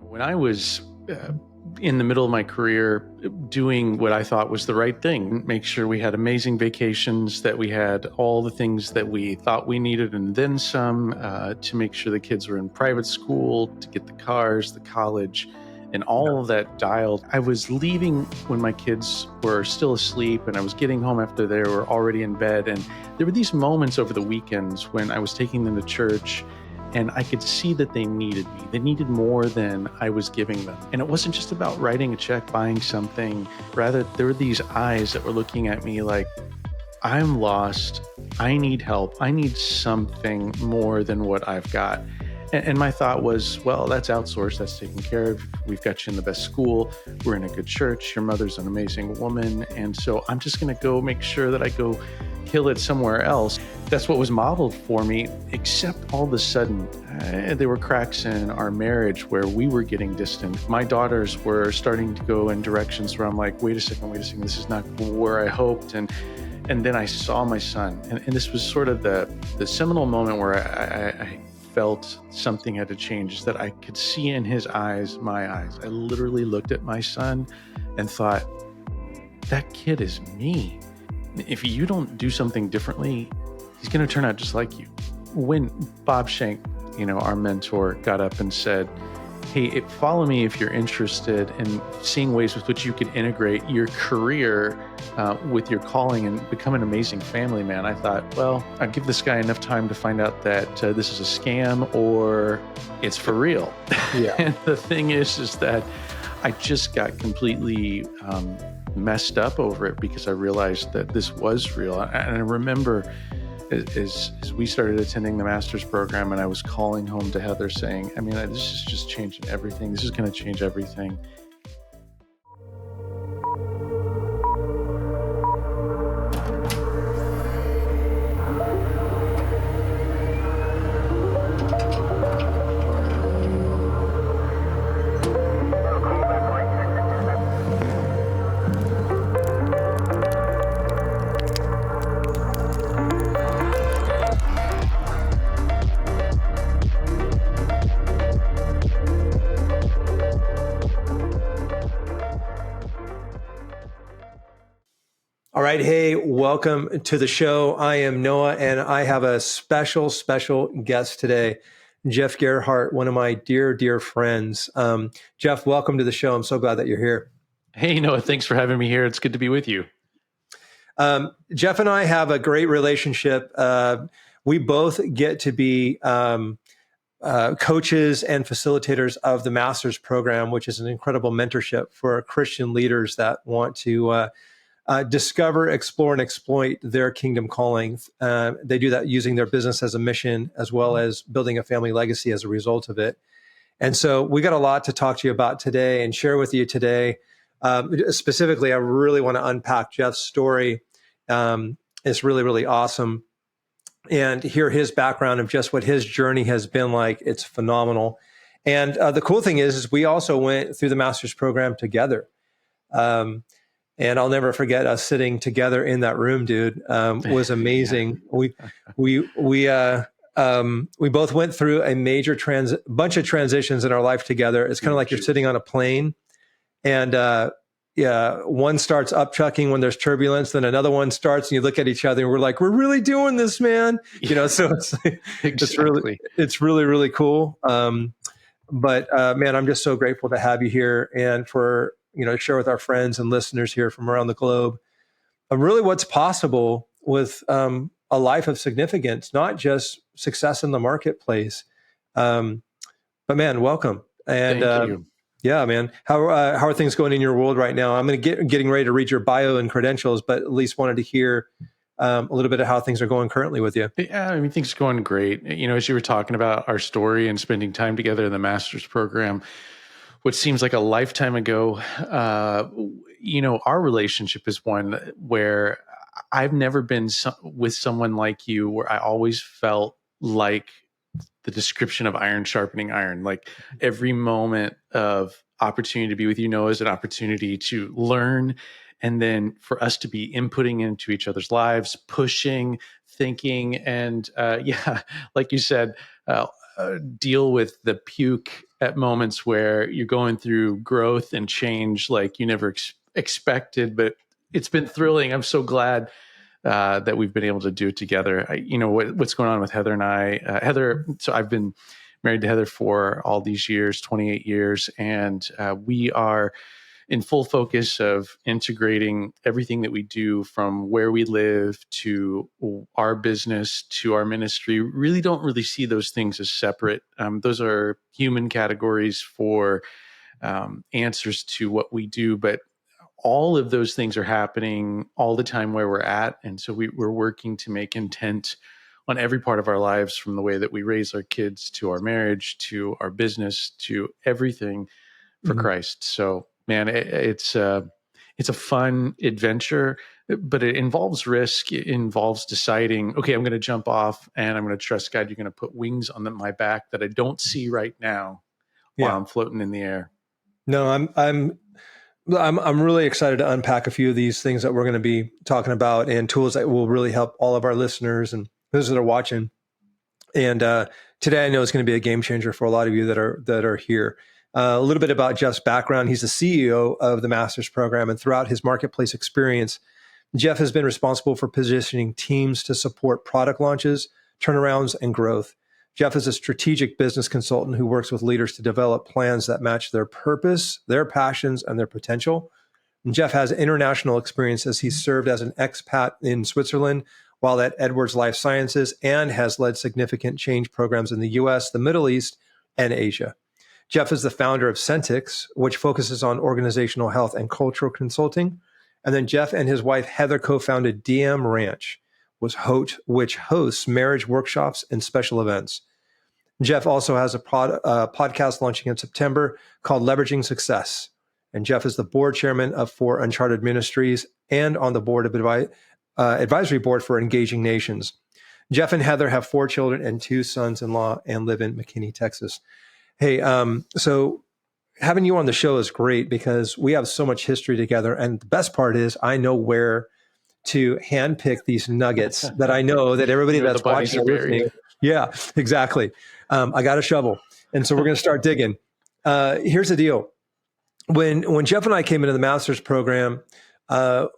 When I was in the middle of my career, doing what I thought was the right thing, make sure we had amazing vacations, that we had all the things that we thought we needed and then some, to make sure the kids were in private school, to get the cars, the college, and all of that dialed. I was leaving when my kids were still asleep, and I was getting home after they were already in bed. And there were these moments over the weekends when I was taking them to church, and I could see that they needed me. They needed more than I was giving them. And it wasn't just about writing a check, buying something. Rather, there were these eyes that were looking at me like, I'm lost. I need help. I need something more than what I've got. And my thought was, well, that's outsourced. That's taken care of. We've got you in the best school. We're in a good church. Your mother's an amazing woman. And so I'm just going to go make sure that I go kill it somewhere else. That's what was modeled for me, except all of a sudden, there were cracks in our marriage where we were getting distant. My daughters were starting to go in directions where I'm like, wait a second, this is not where I hoped. And then I saw my son. And this was sort of the seminal moment where I felt something had to change, that I could see in his eyes, my eyes. I literally looked at my son and thought, that kid is me. If you don't do something differently, he's going to turn out just like you. When Bob Shank, our mentor, got up and said, hey, follow me if you're interested in seeing ways with which you could integrate your career with your calling and become an amazing family man, I thought, well, I'll give this guy enough time to find out that this is a scam or it's for real. Yeah. And the thing is that I just got completely messed up over it because I realized that this was real. And I remember as we started attending the master's program and I was calling home to Heather saying, this is just changing everything. This is going to change everything. All right. Hey, welcome to the show. I am Noah, and I have a special guest today, Jeff Gerhardt, one of my dear friends. Jeff, welcome to the show. I'm so glad that you're here. Hey, Noah, thanks for having me here. It's good to be with you. Jeff and I have a great relationship. We both get to be coaches and facilitators of the master's program, which is an incredible mentorship for Christian leaders that want to discover, explore, and exploit their kingdom calling. They do that using their business as a mission, as well as building a family legacy as a result of it. And so we got a lot to talk to you about today and share with you today. Specifically, I really want to unpack Jeff's story. It's really awesome. And hear his background of just what his journey has been like. It's phenomenal. And the cool thing is we also went through the master's program together. And I'll never forget us sitting together in that room, dude. Was amazing. We both went through a major bunch of transitions in our life together. It's kind of like you're sitting on a plane, and one starts upchucking when there's turbulence, then another one starts, and you look at each other, and we're like, we're really doing this, man. So Exactly. it's really cool. But man, I'm just so grateful to have you here and for share with our friends and listeners here from around the globe really what's possible with a life of significance, not just success in the marketplace. But man, welcome. And Thank you. Yeah, man, how are things going in your world right now? I'm going to getting ready to read your bio and credentials, but at least wanted to hear a little bit of how things are going currently with you. Yeah, things are going great. As you were talking about our story and spending time together in the master's program, what seems like a lifetime ago, our relationship is one where I've never been with someone like you, where I always felt like the description of iron sharpening iron. Like every moment of opportunity to be with you, Noah, is an opportunity to learn. And then for us to be inputting into each other's lives, pushing, thinking, and like you said, deal with the puke at moments where you're going through growth and change like you never expected, but it's been thrilling. I'm so glad that we've been able to do it together. What's going on with Heather and I. Heather, so I've been married to Heather for all these years, 28 years, and we are in full focus of integrating everything that we do from where we live to our business to our ministry. Really don't really see those things as separate. Those are human categories for answers to what we do, but all of those things are happening all the time where we're at. And so we're working to make intent on every part of our lives, from the way that we raise our kids to our marriage to our business to everything for Christ. So, man, it's a fun adventure, but it involves risk. It involves deciding, okay, I'm going to jump off and I'm going to trust God. You're going to put wings on my back that I don't see right now while I'm floating in the air. No, I'm really excited to unpack a few of these things that we're going to be talking about, and tools that will really help all of our listeners and those that are watching. And today, I know it's going to be a game changer for a lot of you that are here. A little bit about Jeff's background. He's the CEO of the Master's Program, and throughout his marketplace experience, Jeff has been responsible for positioning teams to support product launches, turnarounds, and growth. Jeff is a strategic business consultant who works with leaders to develop plans that match their purpose, their passions, and their potential. And Jeff has international experience as he's served as an expat in Switzerland while at Edwards Lifesciences, and has led significant change programs in the US, the Middle East, and Asia. Jeff is the founder of Centix, which focuses on organizational health and cultural consulting. And then Jeff and his wife, Heather, co-founded DM Ranch, which hosts marriage workshops and special events. Jeff also has a podcast launching in September called Leveraging Success. And Jeff is the board chairman for Uncharted Ministries and on the board of advisory board for Engaging Nations. Jeff and Heather have 4 children and 2 sons-in-law and live in McKinney, Texas. Hey, so having you on the show is great because we have so much history together. And the best part is I know where to handpick these nuggets that I know that everybody that's watching and listening. Yeah, exactly. I got a shovel. And so we're going to start digging. Here's the deal. When Jeff and I came into the Master's Program, you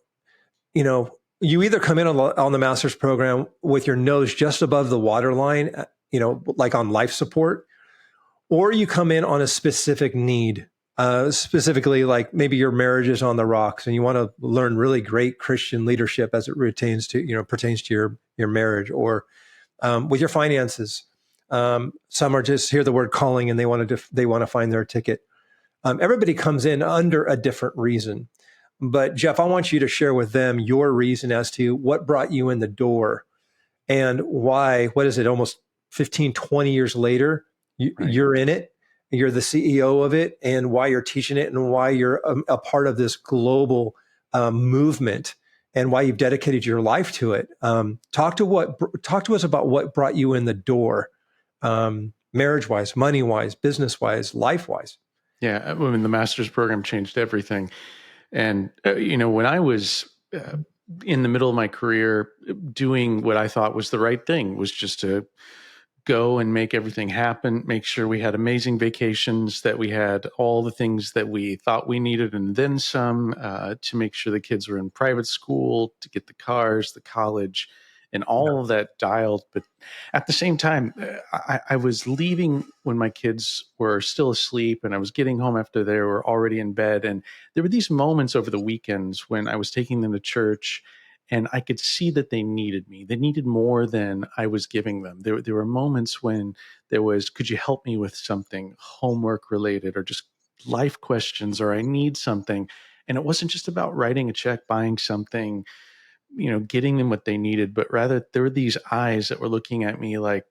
either come in on the Master's Program with your nose just above the waterline, like on life support, or you come in on a specific need, specifically like maybe your marriage is on the rocks and you want to learn really great Christian leadership as it pertains to your marriage, or with your finances. Some are just hear the word calling and they want to find their ticket. Everybody comes in under a different reason. But Jeff, I want you to share with them your reason as to what brought you in the door and why. What is it, almost 15, 20 years later, you're in it, you're the CEO of it, and why you're teaching it and why you're a part of this global movement and why you've dedicated your life to it. Talk to us about what brought you in the door, marriage-wise, money-wise, business-wise, life-wise. Yeah, I mean, the Master's Program changed everything. And, when I was in the middle of my career, doing what I thought was the right thing was just to go and make everything happen, make sure we had amazing vacations, that we had all the things that we thought we needed and then some, to make sure the kids were in private school, to get the cars, the college, and all of that dialed. But at the same time, I was leaving when my kids were still asleep, and I was getting home after they were already in bed. And there were these moments over the weekends when I was taking them to church, and I could see that they needed me. They needed more than I was giving them. There were moments when there was, could you help me with something homework related or just life questions, or I need something. And it wasn't just about writing a check, buying something, getting them what they needed, but rather there were these eyes that were looking at me like,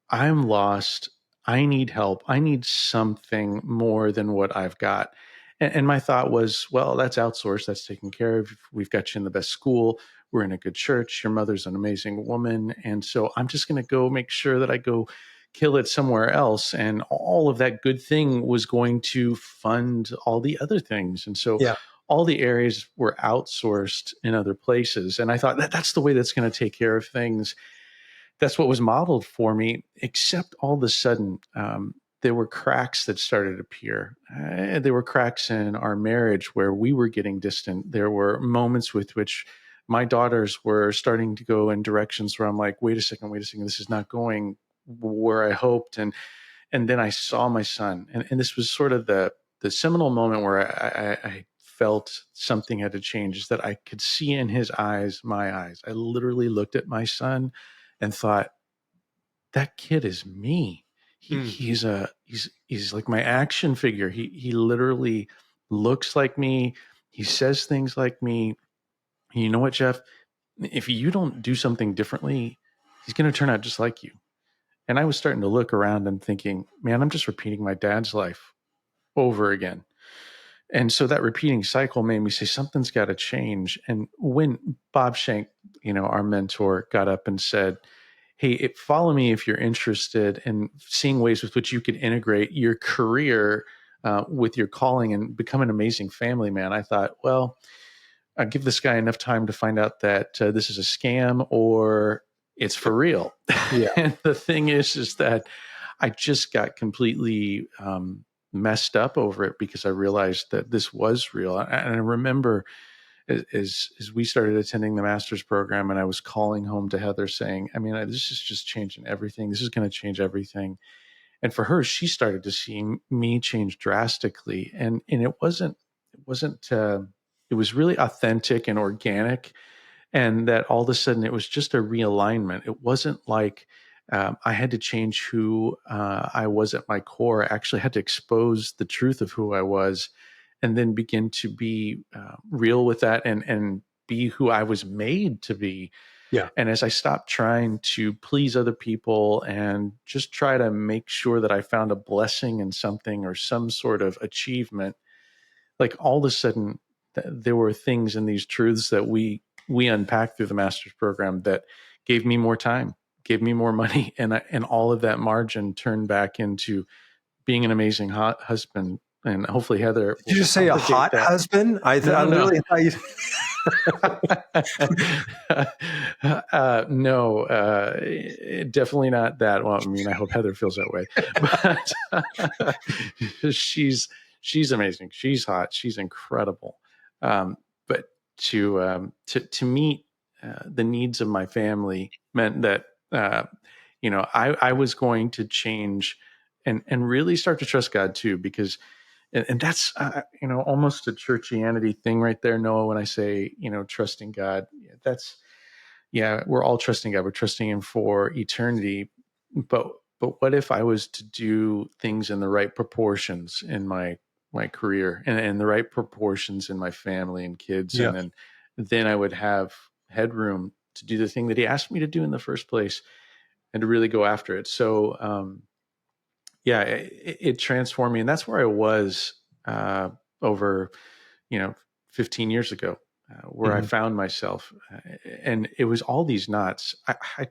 I'm lost. I need help. I need something more than what I've got. And my thought was, well, that's outsourced. That's taken care of. We've got you in the best school. We're in a good church. Your mother's an amazing woman. And so I'm just going to go make sure that I go kill it somewhere else. And all of that good thing was going to fund all the other things. And so all the areas were outsourced in other places. And I thought that's the way that's going to take care of things. that's what was modeled for me, except all of a sudden, there were cracks that started to appear. There were cracks in our marriage where we were getting distant. There were moments with which my daughters were starting to go in directions where I'm like, wait a second, this is not going where I hoped. And then I saw my son, and this was sort of the seminal moment where I felt something had to change, is that I could see in his eyes, my eyes. I literally looked at my son and thought, that kid is me. He's like my action figure. He literally looks like me. He says things like me. You know what, Jeff? If you don't do something differently, he's going to turn out just like you. And I was starting to look around and thinking, man, I'm just repeating my dad's life over again. And so that repeating cycle made me say, something's got to change. And when Bob Shank, our mentor, got up and said, hey, follow me if you're interested in seeing ways with which you could integrate your career with your calling and become an amazing family man, I thought, well, I'll give this guy enough time to find out that this is a scam or it's for real. Yeah. And the thing is that I just got completely messed up over it, because I realized that this was real. And I remember as we started attending the master's program, and I was calling home to Heather saying, I mean, this is just changing everything. This is going to change everything. And for her, she started to see me change drastically. And it was really authentic and organic. And that all of a sudden it was just a realignment. It wasn't like I had to change who I was at my core. I actually had to expose the truth of who I was, and then begin to be real with that, and be who I was made to be. Yeah. And as I stopped trying to please other people and just try to make sure that I found a blessing in something or some sort of achievement, like all of a sudden there were things in these truths that we unpacked through the master's program that gave me more time, gave me more money, and all of that margin turned back into being an amazing husband. And hopefully Heather Did you just say a hot husband? I literally thought you. No, definitely not that. Well, I mean, I hope Heather feels that way, but she's amazing. She's hot. She's incredible. But to meet the needs of my family meant that I was going to change and really start to trust God too, because. And that's, almost a churchianity thing right there, Noah, when I say, trusting God. We're all trusting God. We're trusting him for eternity. But what if I was to do things in the right proportions in my career, and the right proportions in my family and kids? Yeah. And then I would have headroom to do the thing that he asked me to do in the first place, and to really go after it. So, it transformed me. And that's where I was over, 15 years ago, where I found myself. And it was all these knots. I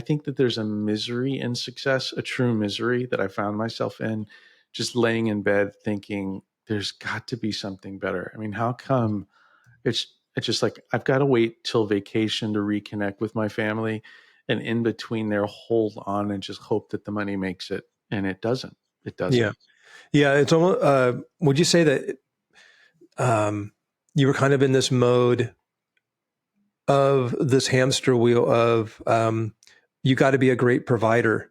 think that there's a misery in success, a true misery that I found myself in, just laying in bed thinking there's got to be something better. I mean, how come it's just like, I've got to wait till vacation to reconnect with my family. And in between there, hold on and just hope that the money makes it. And it doesn't. It doesn't. Yeah. Yeah. It's almost, would you say that you were kind of in this mode of this hamster wheel of you got to be a great provider?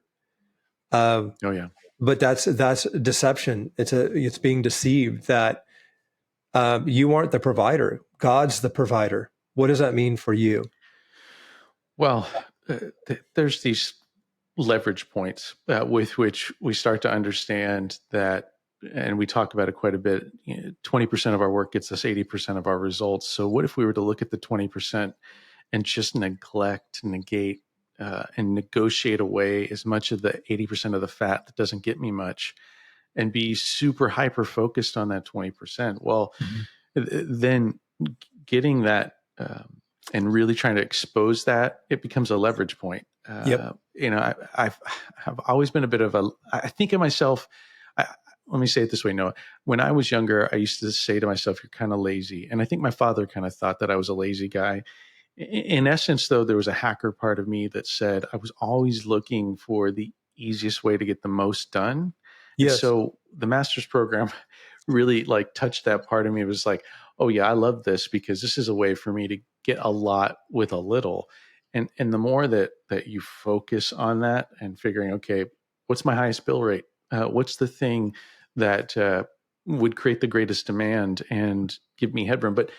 Oh yeah. But that's deception. It's being deceived that you aren't the provider. God's the provider. What does that mean for you? Well, there's these leverage points with which we start to understand that, and we talk about it quite a bit. 20% of our work gets us 80% of our results. So what if we were to look at the 20% and just negate, and negotiate away as much of the 80% of the fat that doesn't get me much, and be super hyper focused on that 20%? Well, then getting that and really trying to expose that, it becomes a leverage point. Yep. I've always been a bit of I think of myself, let me say it this way, Noah. When I was younger, I used to say to myself, you're kind of lazy. And I think my father kind of thought that I was a lazy guy. In essence, though, there was a hacker part of me that said I was always looking for the easiest way to get the most done. And Yes. so the master's program really like touched that part of me. It was like, oh yeah, I love this because this is a way for me to get a lot with a little. And the more that you focus on that and figuring, okay, what's my highest bill rate? What's the thing that would create the greatest demand and give me headroom? But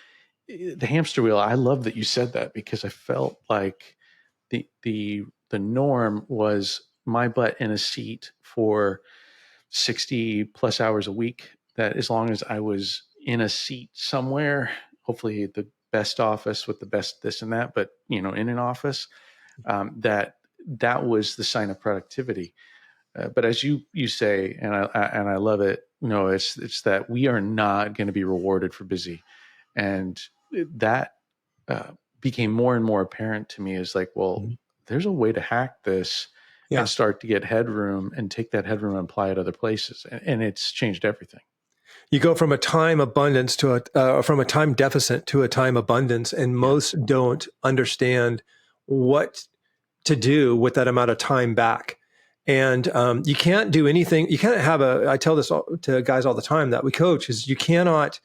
the hamster wheel, I love that you said that because I felt like the norm was my butt in a seat for 60 plus hours a week. That as long as I was in a seat somewhere, hopefully the best office with the best this and that, but in an office, that was the sign of productivity. But as you say, and I love it. No, it's that we are not going to be rewarded for busy, and that uh, became more and more apparent to me. Is like, well, Mhm. there's a way to hack this and Yeah. start to get headroom and take that headroom and apply it other places, and it's changed everything. You go from a time abundance to from a time deficit to a time abundance, and Yeah, most don't understand what to do with that amount of time back. And you can't do anything. You can't have I tell this to guys all the time that we coach is you cannot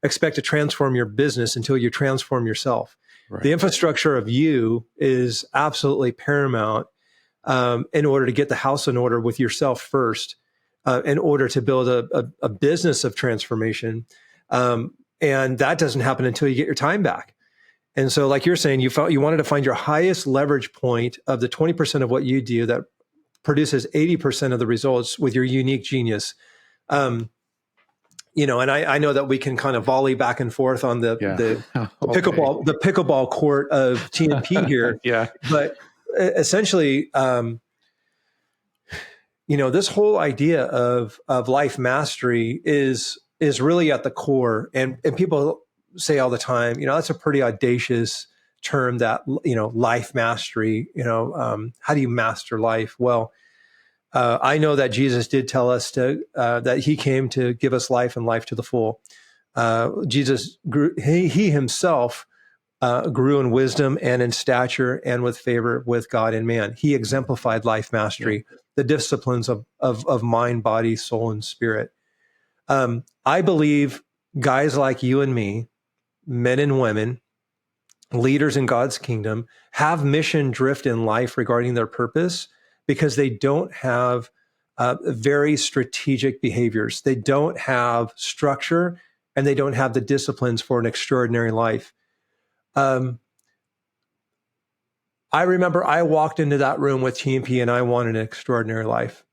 expect to transform your business until you transform yourself. The right. infrastructure of you is absolutely paramount in order to get the house in order with yourself first, in order to build a business of transformation. And that doesn't happen until you get your time back. And so, like you're saying, you wanted to find your highest leverage point of the 20% of what you do that produces 80% of the results with your unique genius. Um, and I know that we can kind of volley back and forth on Yeah, the all day. pickleball court of TNP here, Yeah, but essentially, this whole idea of life mastery is really at the core, and people say all the time, that's a pretty audacious term, that life mastery. How do you master life? Well, I know that Jesus did tell us that he came to give us life and life to the full. Jesus grew, he himself grew in wisdom and in stature and with favor with God and man. He exemplified life yeah, mastery, the disciplines of mind, body, soul, and spirit. I believe guys like you and me, men and women, leaders in God's kingdom, have mission drift in life regarding their purpose because they don't have very strategic behaviors. They don't have structure, and they don't have the disciplines for an extraordinary life. Um, I remember I walked into that room with TMP and I wanted an extraordinary life.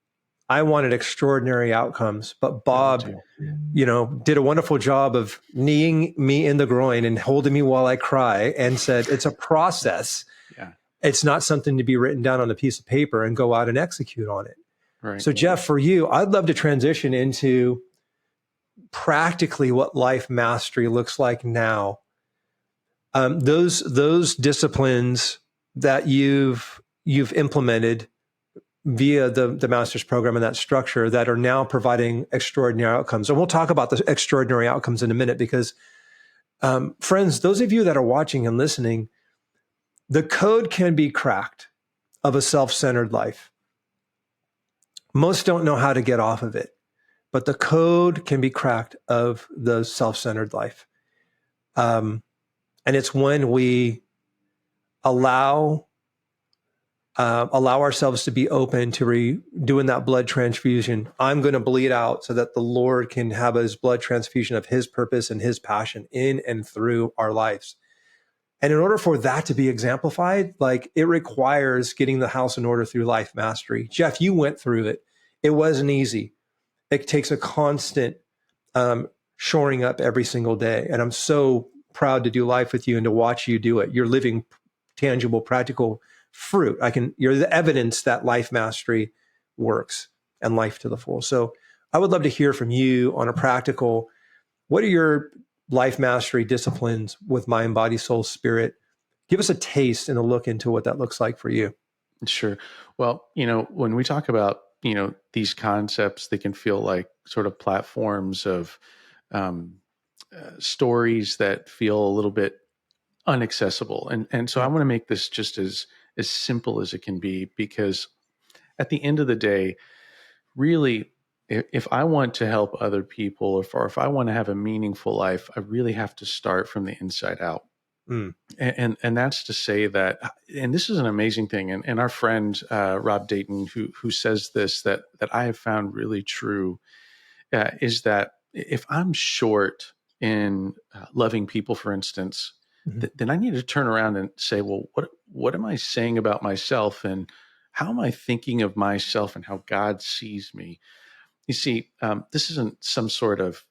I wanted extraordinary outcomes, but we all Bob, do. did a wonderful job of kneeing me in the groin and holding me while I cry and said, it's a process. Yeah, It's not something to be written down on a piece of paper and go out and execute on it. right. So, Jeff, for you, I'd love to transition into practically what life mastery looks like now. Those disciplines that you've implemented via the master's program and that structure that are now providing extraordinary outcomes. And we'll talk about the extraordinary outcomes in a minute because, friends, those of you that are watching and listening, the code can be cracked of a self-centered life. Most don't know how to get off of it, but the code can be cracked of the self-centered life. And it's when we allow ourselves to be open to doing that blood transfusion. I'm going to bleed out so that the Lord can have his blood transfusion of his purpose and his passion in and through our lives. And in order for that to be exemplified, like it requires getting the house in order through life mastery. Jeff, you went through it. It wasn't easy. It takes a constant shoring up every single day. And I'm so proud to do life with you and to watch you do it. You're living tangible, practical fruit. You're the evidence that life mastery works and life to the full. So I would love to hear from you on a practical, what are your life mastery disciplines with mind, body, soul, spirit? Give us a taste and a look into what that looks like for you. Sure. Well, when we talk about, these concepts, they can feel like sort of platforms of um, stories that feel a little bit unaccessible. And so I Yeah. want to make this just as simple as it can be, because at the end of the day, really, if I want to help other people, or if I want to have a meaningful life, I really have to start from the inside out. Mm. And that's to say that, and this is an amazing thing, and our friend Rob Dayton, who says this, that I have found really true, is that if I'm short in loving people, for instance, Mhm. then I need to turn around and say, well, what am I saying about myself, and how am I thinking of myself, and how God sees me? You see, this isn't some sort of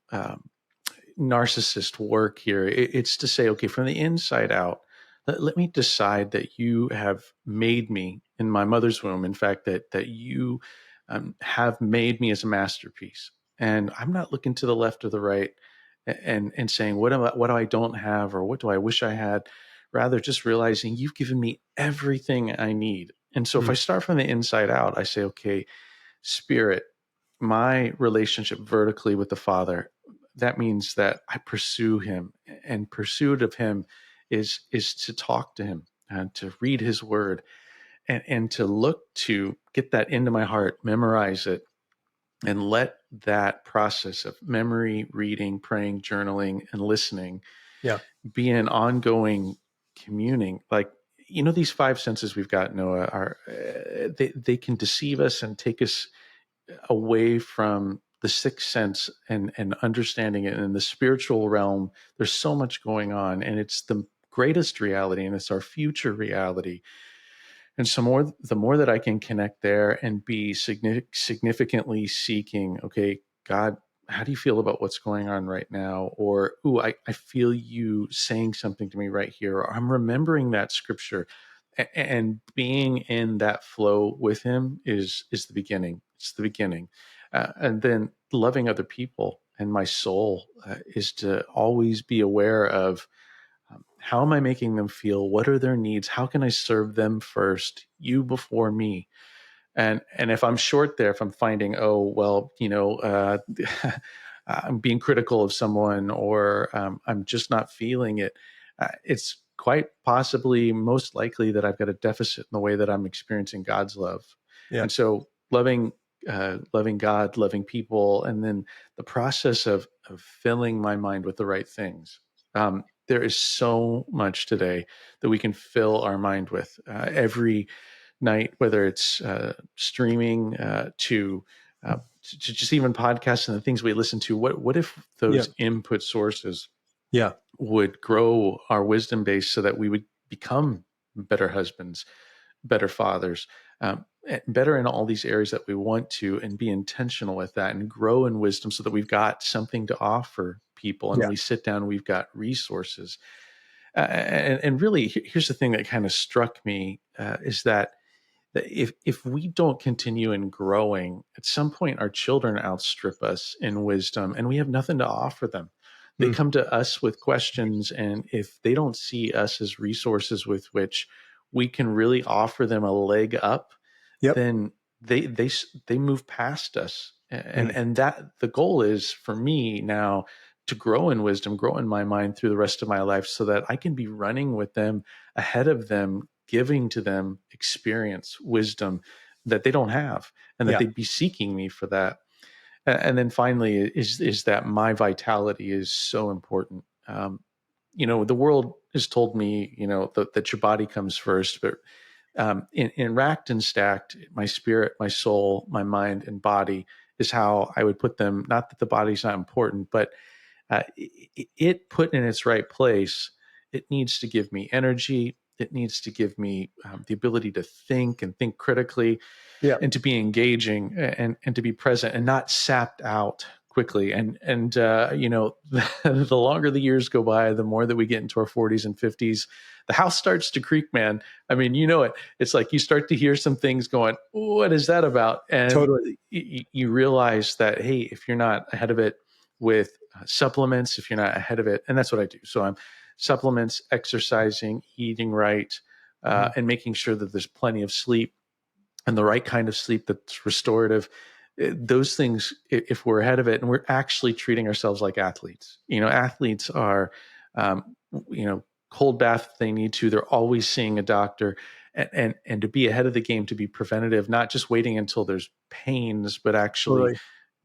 narcissist work here. It's to say, okay, from the inside out, let me decide that you have made me in my mother's womb. In fact, that you have made me as a masterpiece, and I'm not looking to the left or the right and saying what do I don't have, or what do I wish I had. Rather, just realizing you've given me everything I need. And so, if Mm. I start from the inside out, I say, okay, Spirit, my relationship vertically with the Father, that means that I pursue him, and pursuit of him is to talk to him and to read his word, and to look to get that into my heart, memorize it, and let that process of memory, reading, praying, journaling, and listening Yeah. be an ongoing communing. Like, these five senses we've got, Noah, are they can deceive us and take us away from the sixth sense, and understanding it. In the spiritual realm, there's so much going on, and it's the greatest reality, and it's our future reality. And so the more that I can connect there and be significantly seeking, okay, God, how do you feel about what's going on right now? Or, ooh, I feel you saying something to me right here. Or I'm remembering that scripture, and being in that flow with him is the beginning. It's the beginning. And then loving other people, and my soul is to always be aware of, how am I making them feel? What are their needs? How can I serve them first? You before me. And if I'm short there, if I'm finding, oh well, I'm being critical of someone, or I'm just not feeling it, it's quite possibly most likely that I've got a deficit in the way that I'm experiencing God's love. Yeah. And so loving God, loving people, and then the process of filling my mind with the right things. There is so much today that we can fill our mind with every night, whether it's streaming to just even podcasts and the things we listen to. What if Yeah. those input sources Yeah. would grow our wisdom base, so that we would become better husbands, better fathers, better in all these areas that we want to, and be intentional with that, and grow in wisdom, so that we've got something to offer people. And Yeah. when we sit down, we've got resources. And really, here's the thing that kind of struck me, is that if we don't continue in growing, at some point our children outstrip us in wisdom, and we have nothing to offer them. They Mm. come to us with questions, and if they don't see us as resources with which we can really offer them a leg up, Yep. then they move past us. and Mm. and that the goal is for me now to grow in wisdom, grow in my mind through the rest of my life, so that I can be running with them, ahead of them, giving to them experience, wisdom that they don't have, and that Yeah. they'd be seeking me for that. And then finally is that my vitality is so important. The world has told me, that your body comes first, but in racked and stacked, my spirit, my soul, my mind, and body is how I would put them. Not that the body's not important, but it put in its right place, it needs to give me energy. It needs to give me the ability to think and think critically, Yeah. and to be engaging, and to be present, and not sapped out quickly. And the longer the years go by, the more that we get into our 40s and 50s, the house starts to creak, man. I mean, it's like you start to hear some things going, what is that about? And Totally. you realize that, hey, if you're not ahead of it with supplements, if you're not ahead of it, and that's what I do. So I'm supplements, exercising, eating right, Mhm. and making sure that there's plenty of sleep, and the right kind of sleep that's restorative. Those things, if we're ahead of it, and we're actually treating ourselves like athletes. Athletes are, um, you know, cold bath if they need to. They're always seeing a doctor, and to be ahead of the game, to be preventative, not just waiting until there's pains, but actually Totally.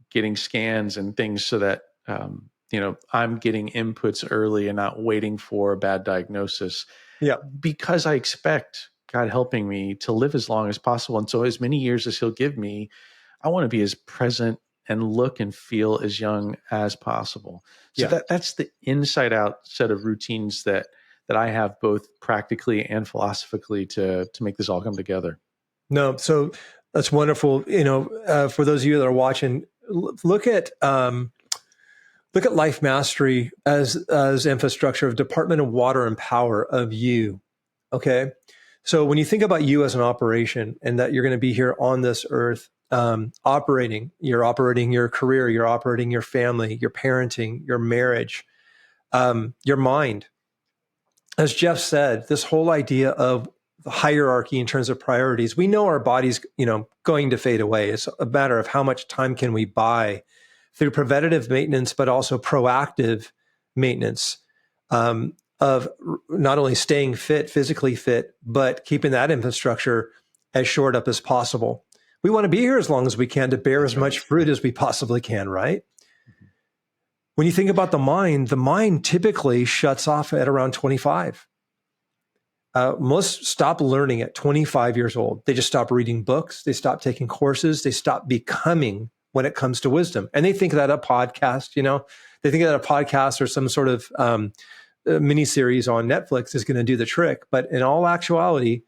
getting scans and things so that I'm getting inputs early and not waiting for a bad diagnosis, Yeah. because I expect God helping me to live as long as possible. And so as many years as he'll give me, I want to be as present and look and feel as young as possible. So Yeah. that's the inside out set of routines that I have, both practically and philosophically, to make this all come together. No, so that's wonderful. For those of you that are watching, look at Life Mastery as infrastructure of Department of Water and Power of you. Okay, so when you think about you as an operation and that you're going to be here on this earth, you're operating your career, you're operating your family, your parenting, your marriage, your mind. As Jeff said, this whole idea of the hierarchy in terms of priorities, we know our body's, going to fade away. It's a matter of how much time can we buy through preventative maintenance, but also proactive maintenance, of not only staying fit, physically fit, but keeping that infrastructure as shored up as possible. We want to be here as long as we can to bear That's as right. much fruit as we possibly can, right? When you think about the mind typically shuts off at around 25. Most stop learning at 25 years old. They just stop reading books. They stop taking courses. They stop becoming when it comes to wisdom. And they think that a podcast, they think that a podcast or some sort of mini series on Netflix is going to do the trick. But in all actuality,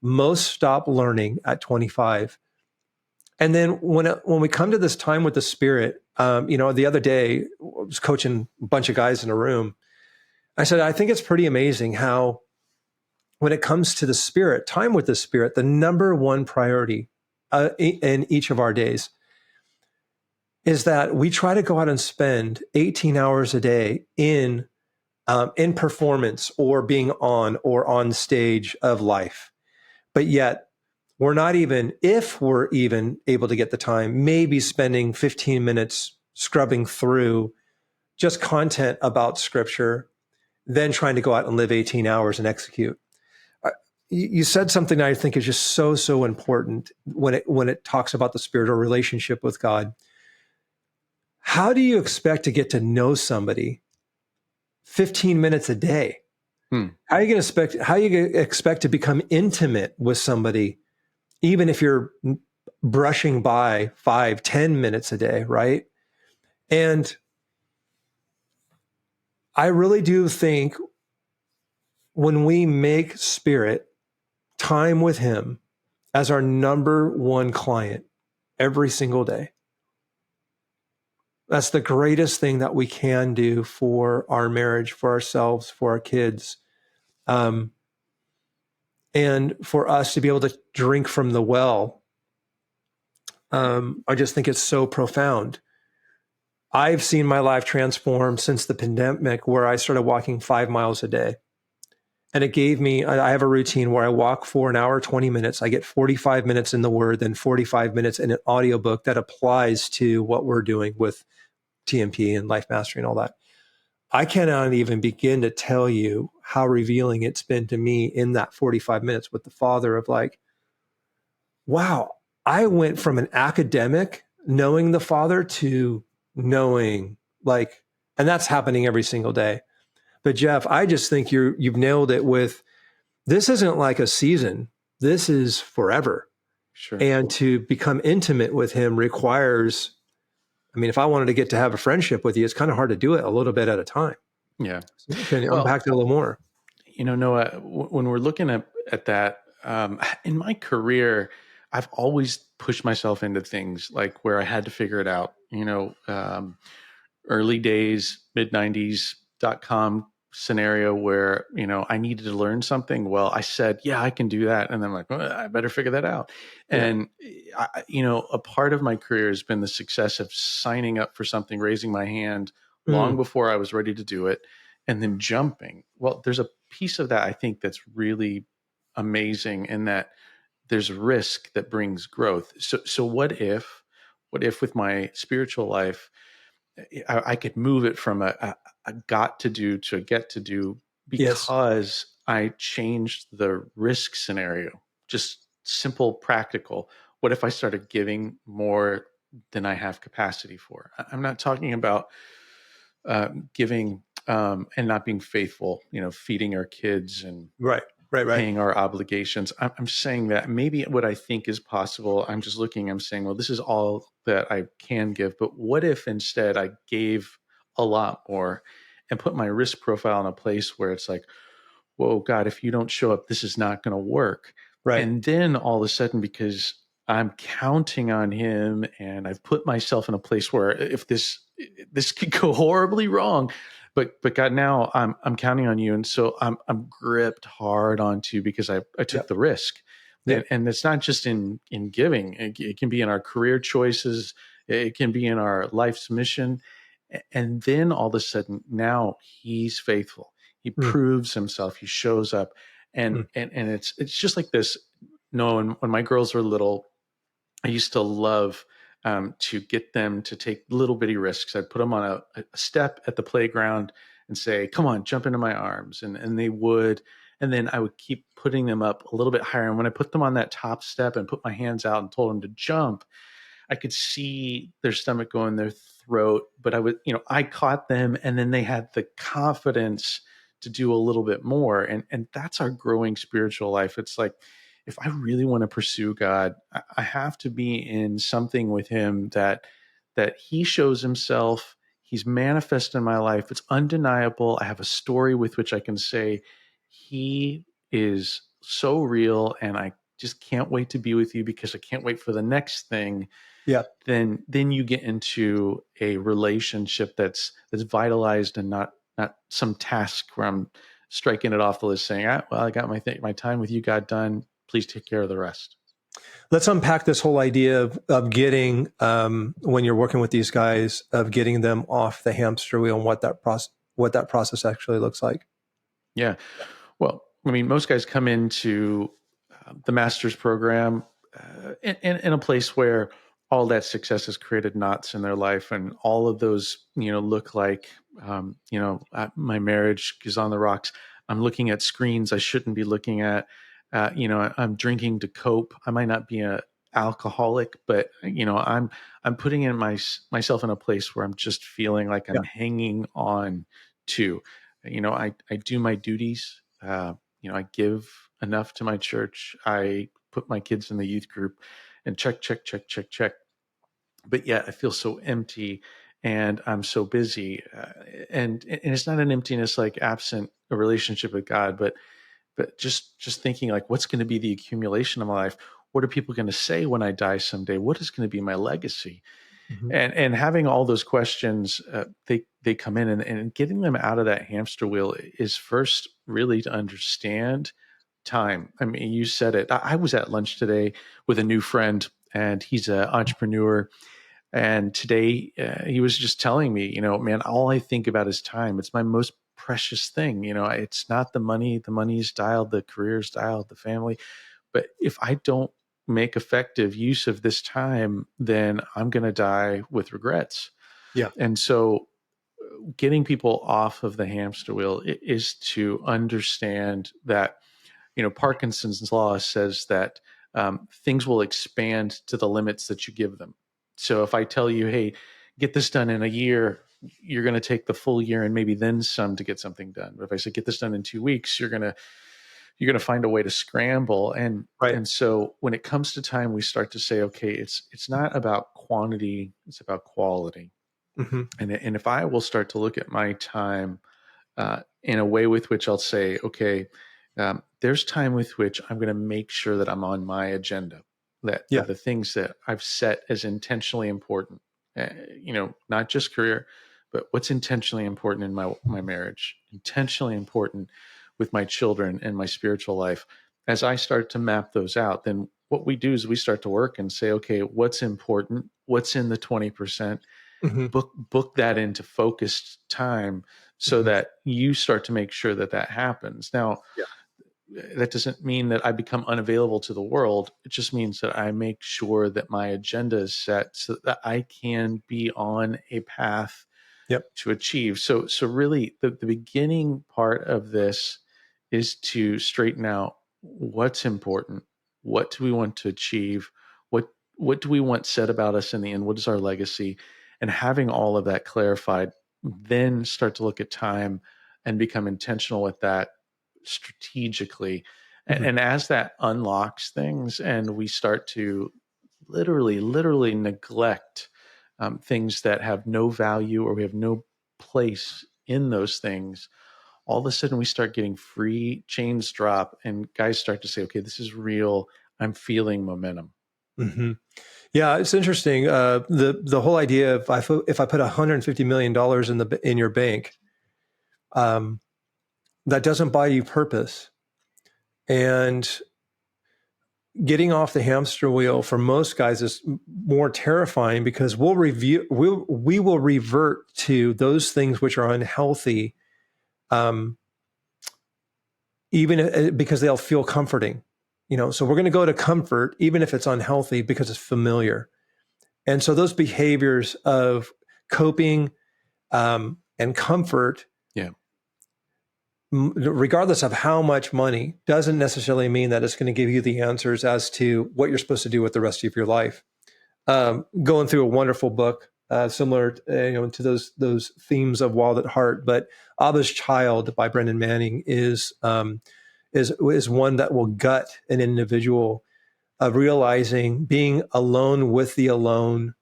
most stop learning at 25. And then when we come to this time with the Spirit, the other day I was coaching a bunch of guys in a room. I said, I think it's pretty amazing how when it comes to the Spirit, time with the Spirit, the number one priority in each of our days is that we try to go out and spend 18 hours a day in performance or being on stage of life. But yet we're not even, if we're even able to get the time, maybe spending 15 minutes scrubbing through just content about Scripture, then trying to go out and live 18 hours and execute. You said something that I think is just so important when it talks about the spiritual relationship with God. How do you expect to get to know somebody 15 minutes a day? How are you going to expect to become intimate with somebody, even if you're brushing by 5-10 minutes a day, right? And I really do think when we make Spirit, time with him, as our number one client every single day, that's the greatest thing that we can do for our marriage, for ourselves, for our kids, and for us to be able to drink from the well. I just think it's so profound. I've seen my life transform since the pandemic, where I started walking 5 miles a day. And it gave me, I have a routine where I walk for an hour, 20 minutes. I get 45 minutes in the Word, then 45 minutes in an audiobook that applies to what we're doing with TMP and Life Mastery and all that. I cannot even begin to tell you how revealing it's been to me in that 45 minutes with the Father of like, wow, I went from an academic knowing the Father to knowing and that's happening every single day. But Jeff, I just think you've nailed it with, this isn't like a season. This is forever. Sure. And to become intimate with him requires, if I wanted to get to have a friendship with you, it's kind of hard to do it a little bit at a time. Yeah. So can you unpack that a little more? Noah, when we're looking at that, in my career, I've always pushed myself into things like where I had to figure it out. Early days, mid-90s.com scenario where, I needed to learn something. Well, I said, yeah, I can do that. And then I'm like, well, I better figure that out. Yeah. And, a part of my career has been the success of signing up for something, raising my hand long before I was ready to do it, and then jumping. Well, there's a piece of that I think that's really amazing, in that there's risk that brings growth. So what if with my spiritual life, I could move it from a got to do to a get to do, Yes. because I changed the risk scenario. Just simple, practical. What if I started giving more than I have capacity for? I'm not talking about giving and not being faithful, feeding our kids and Right. Right. Right. paying our obligations. I'm saying that maybe what I think is possible, I'm saying, well, this is all that I can give. But what if instead I gave a lot more and put my risk profile in a place where it's like, whoa, God, if you don't show up, this is not going to work. Right. And then all of a sudden, because I'm counting on him and I've put myself in a place where if this could go horribly wrong, but God, now I'm counting on you. And so I'm gripped hard onto because I took Yep. the risk. Yep. And it's not just in giving. It can be in our career choices. It can be in our life's mission. And then all of a sudden, now he's faithful. He Mm, proves himself. He shows up, and mm, and it's just like this. No, when my girls were little, I used to love to get them to take little bitty risks. I'd put them on a step at the playground and say, "Come on, jump into my arms," and they would. And then I would keep putting them up a little bit higher. And when I put them on that top step and put my hands out and told them to jump, I could see their stomach go in their throat, but I caught them, and then they had the confidence to do a little bit more. And that's our growing spiritual life. It's like, if I really want to pursue God, I have to be in something with him that he shows himself. He's manifest in my life. It's undeniable. I have a story with which I can say he is so real, and I just can't wait to be with you because I can't wait for the next thing. yeah. Then you get into a relationship that's vitalized and not some task where I'm striking it off the list saying, well, I got my time with you got done. Please take care of the rest. Let's unpack this whole idea of getting, when you're working with these guys, of getting them off the hamster wheel and what that process actually looks like. Yeah. Well, I mean, most guys come into the master's program in a place where all that success has created knots in their life, and all of those, look like, my marriage is on the rocks. I'm looking at screens I shouldn't be looking at. I'm drinking to cope. I might not be a alcoholic, but I'm putting in myself in a place where I'm just feeling like Yeah. I'm hanging on to. I do my duties. I give enough to my church. I put my kids in the youth group and check, check, check, check, check. But yet I feel so empty and I'm so busy. And it's not an emptiness like absent a relationship with God, but just thinking like, what's going to be the accumulation of my life? What are people going to say when I die someday? What is going to be my legacy? Mm-hmm. And having all those questions, they come in, and getting them out of that hamster wheel is first really to understand time. I mean, you said it. I was at lunch today with a new friend, and he's an entrepreneur. And today he was just telling me, man, all I think about is time. It's my most precious thing. It's not the money. The money's dialed, the career's dialed, the family. But if I don't make effective use of this time, then I'm going to die with regrets. Yeah. And so getting people off of the hamster wheel is to understand that, Parkinson's law says that things will expand to the limits that you give them. So if I tell you, hey, get this done in a year, you're going to take the full year and maybe then some to get something done. But if I say get this done in 2 weeks, you're going to find a way to scramble. Right. And so when it comes to time, we start to say, okay, it's not about quantity, it's about quality. Mm-hmm. And if I will start to look at my time in a way with which I'll say, okay, there's time with which I'm going to make sure that I'm on my agenda, that Yeah. the things that I've set as intentionally important, not just career, but what's intentionally important in my marriage, intentionally important with my children and my spiritual life. As I start to map those out, then what we do is we start to work and say, okay, what's important? What's in the 20%? Mm-hmm. Book that into focused time so Mm-hmm. that you start to make sure that happens. Now, Yeah. that doesn't mean that I become unavailable to the world. It just means that I make sure that my agenda is set so that I can be on a path Yep. to achieve. So really the beginning part of this is to straighten out what's important, what do we want to achieve, what do we want said about us in the end, what is our legacy, and having all of that clarified, then start to look at time and become intentional with that strategically. Mhm. And as that unlocks things and we start to literally neglect things that have no value or we have no place in those things, all of a sudden we start getting free chains drop and guys start to say, okay, this is real. I'm feeling momentum. Hmm. Yeah, it's interesting. The whole idea of if I put $150 million in your bank, um, that doesn't buy you purpose. And getting off the hamster wheel for most guys is more terrifying because we will revert to those things which are unhealthy, um, even because they'll feel comforting. So we're going to go to comfort even if it's unhealthy because it's familiar. And so those behaviors of coping and comfort, Yeah. regardless of how much money, doesn't necessarily mean that it's going to give you the answers as to what you're supposed to do with the rest of your life. Going through a wonderful book, similar to those themes of Wild at Heart, but Abba's Child by Brendan Manning is one that will gut an individual of realizing being alone with the alone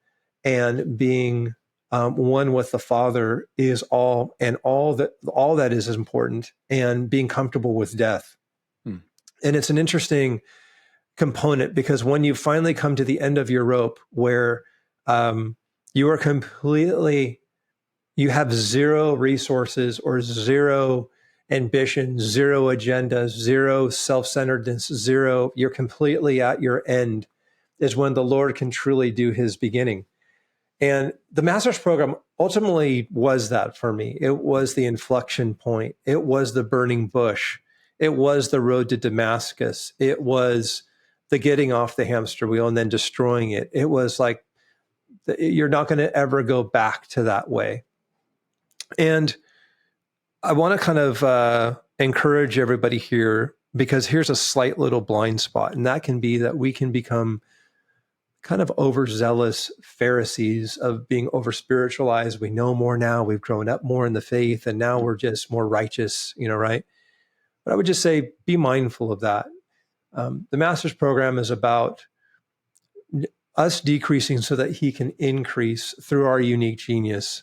and being one with the Father is all, and all that is important, and being comfortable with death. Hmm. And it's an interesting component because when you finally come to the end of your rope where you are you have zero resources or zero ambition, zero agenda, zero self-centeredness, you're completely at your end, is when the Lord can truly do his beginning. And the master's program ultimately was that for me. It was the inflection point. It was the burning bush. It was the road to Damascus. It was the getting off the hamster wheel and then destroying it. It was like, you're not going to ever go back to that way. And I want to kind of encourage everybody here, because here's a slight little blind spot, and that can be that we can become kind of overzealous Pharisees of being over spiritualized. We know more now. We've grown up more in the faith, and now we're just more righteous, right? But I would just say, be mindful of that. The master's program is about us decreasing so that he can increase through our unique genius.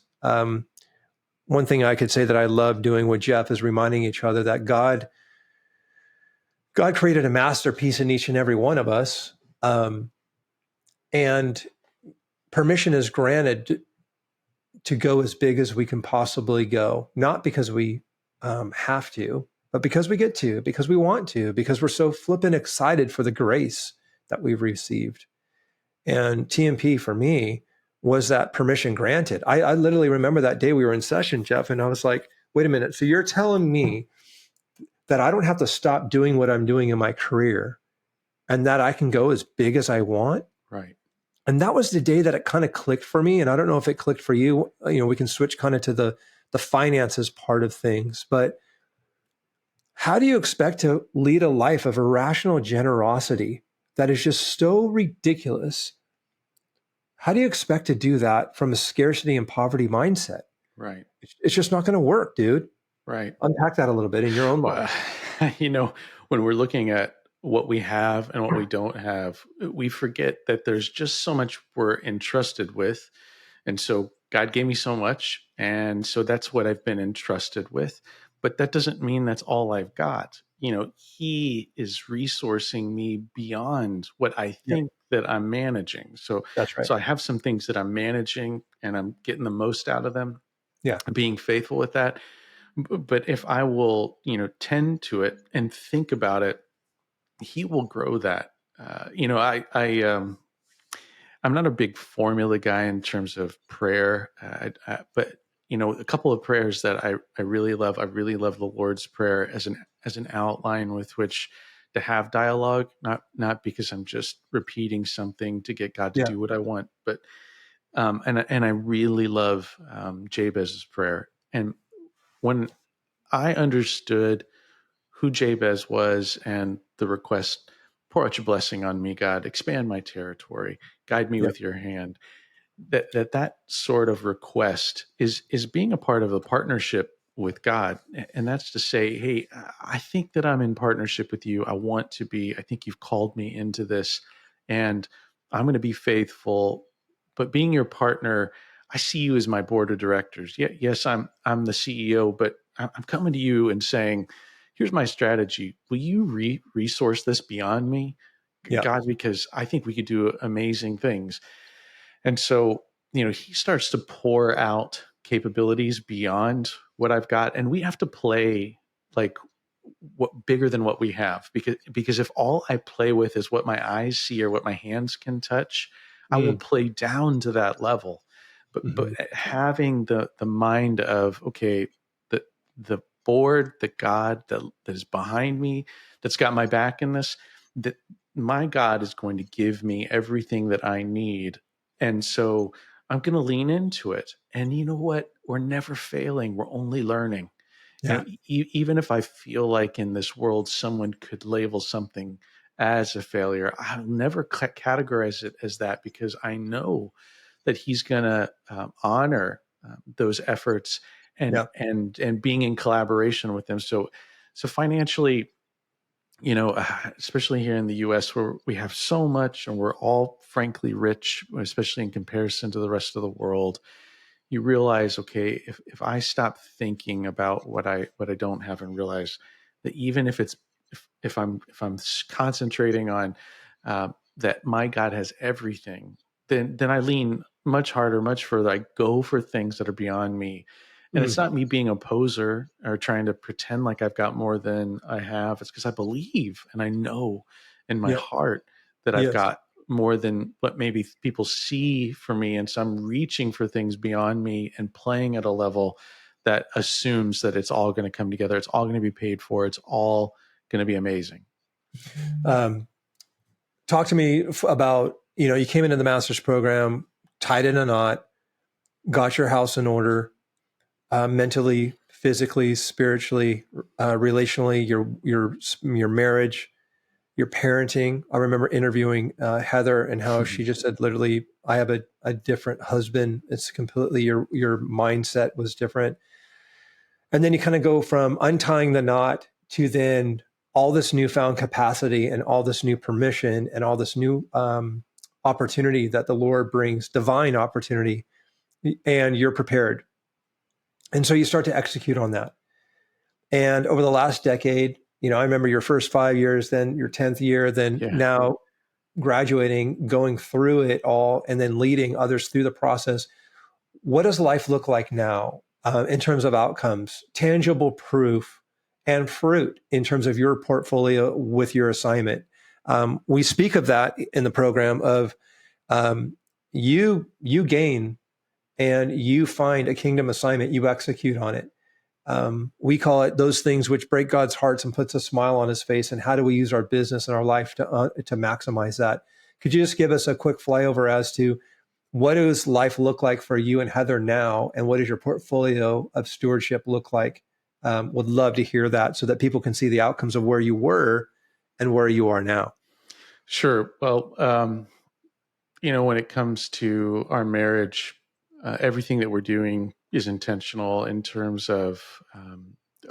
One thing I could say that I love doing with Jeff is reminding each other that God created a masterpiece in each and every one of us. And permission is granted to go as big as we can possibly go, not because we have to, but because we get to, because we want to, because we're so flippin' excited for the grace that we've received. And TMP for me was that permission granted. I literally remember that day we were in session, Jeff, and I was like, wait a minute. So you're telling me that I don't have to stop doing what I'm doing in my career and that I can go as big as I want? Right. And that was the day that it kind of clicked for me. And I don't know if it clicked for you. We can switch kind of to the finances part of things. But how do you expect to lead a life of irrational generosity that is just so ridiculous? How do you expect to do that from a scarcity and poverty mindset? Right. It's just not going to work, dude. Right. Unpack that a little bit in your own mind. Well, when we're looking at what we have and what we don't have, we forget that there's just so much we're entrusted with. And so God gave me so much. And so that's what I've been entrusted with. But that doesn't mean that's all I've got. He is resourcing me beyond what I Yep, think that I'm managing. So, that's right. so I have some things that I'm managing and I'm getting the most out of them, Yeah. being faithful with that. But if I will, tend to it and think about it, he will grow that. I'm not a big formula guy in terms of prayer, but a couple of prayers that I really love. I really love the Lord's Prayer as an outline with which to have dialogue, not because I'm just repeating something to get God to Yeah. do what I want, but And I really love Jabez's prayer. And when I understood who Jabez was and the request, pour out your blessing on me, God, expand my territory, guide me Yeah. with your hand, that sort of request is being a part of a partnership with God. And that's to say, hey, I think that I'm in partnership with you. I want to be. I think you've called me into this, and I'm going to be faithful. But being your partner, I see you as my board of directors. Yeah, yes, I'm the CEO, but I'm coming to you and saying, here's my strategy. Will you resource this beyond me, Yeah. God? Because I think we could do amazing things. And so, he starts to pour out capabilities beyond what I've got. And we have to play like what bigger than what we have, because if all I play with is what my eyes see or what my hands can touch, I will Mm. play down to that level. But Hmm. having the mind of, okay, the board, the God that is behind me, that's got my back in this, that my God is going to give me everything that I need. And so I'm going to lean into it. And you know what? We're never failing. We're only learning. Yeah. Even if I feel like in this world someone could label something as a failure, I'll never categorize it as that, because I know that he's going to honor those efforts and Yeah. and being in collaboration with them. So financially, especially here in the U.S., where we have so much and we're all frankly rich, especially in comparison to the rest of the world, you realize, okay, if I stop thinking about what I don't have and realize that even if I'm concentrating on that my God has everything, then I lean much harder, much further. I go for things that are beyond me. And it's Mm. not me being a poser or trying to pretend like I've got more than I have. It's because I believe and I know in my Yep. heart that I've Yes. got more than what maybe people see for me. And so I'm reaching for things beyond me and playing at a level that assumes that it's all going to come together. It's all going to be paid for. It's all going to be amazing. Um, Talk to me about, you came into the master's program, tied in a knot, got your house in order, mentally, physically, spiritually, relationally, your marriage, your parenting. I remember interviewing Heather and how she just said, literally, I have a different husband. It's completely your mindset was different. And then you kind of go from untying the knot to then all this newfound capacity and all this new permission and all this new opportunity that the Lord brings, divine opportunity, and you're prepared. And so you start to execute on that. And over the last decade, I remember your first 5 years, then your 10th year, then Yeah. now graduating, going through it all, and then leading others through the process. What does life look like now in terms of outcomes, tangible proof, and fruit in terms of your portfolio with your assignment? We speak of that in the program of you gain and you find a kingdom assignment, you execute on it. We call it those things which break God's hearts and puts a smile on his face. And how do we use our business and our life to maximize that? Could you just give us a quick flyover as to what does life look like for you and Heather now? And what does your portfolio of stewardship look like? Would love to hear that so that people can see the outcomes of where you were and where you are now. Sure. Well, when it comes to our marriage, everything that we're doing is intentional in terms of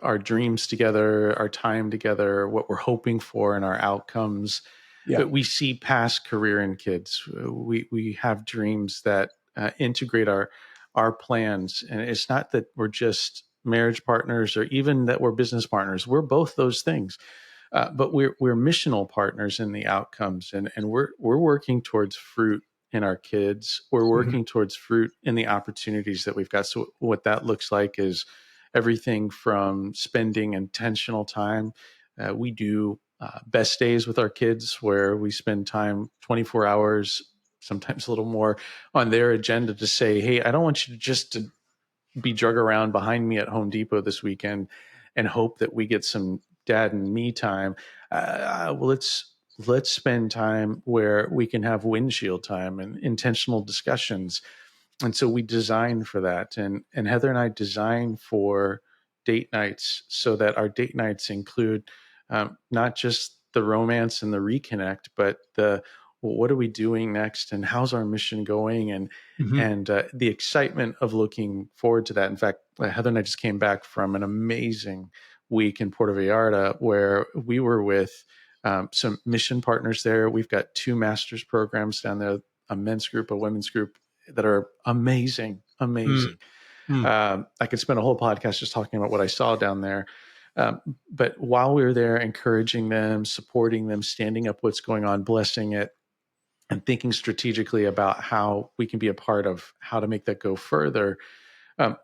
our dreams together, our time together, what we're hoping for, and our outcomes. Yeah. But we see past career and kids. We have dreams that integrate our plans, and it's not that we're just marriage partners or even that we're business partners. We're both those things. But we're missional partners in the outcomes, and we're working towards fruit in our kids. We're Mhm. working towards fruit in the opportunities that we've got. So what that looks like is everything from spending intentional time. We do best days with our kids where we spend time 24 hours, sometimes a little more, on their agenda to say, hey, I don't want you to be drug around behind me at Home Depot this weekend and hope that we get some dad and me time. Well, let's spend time where we can have windshield time and intentional discussions. And so we designed for that. And Heather and I designed for date nights so that our date nights include not just the romance and the reconnect, but the, well, what are we doing next, and how's our mission going, and the excitement of looking forward to that. In fact, Heather and I just came back from an amazing week in Puerto Vallarta where we were with some mission partners there. We've got 2 master's programs down there, a men's group, a women's group, that are amazing. I could spend a whole podcast just talking about what I saw down there. But while we were there, encouraging them, supporting them, standing up what's going on, blessing it, and thinking strategically about how we can be a part of how to make that go further,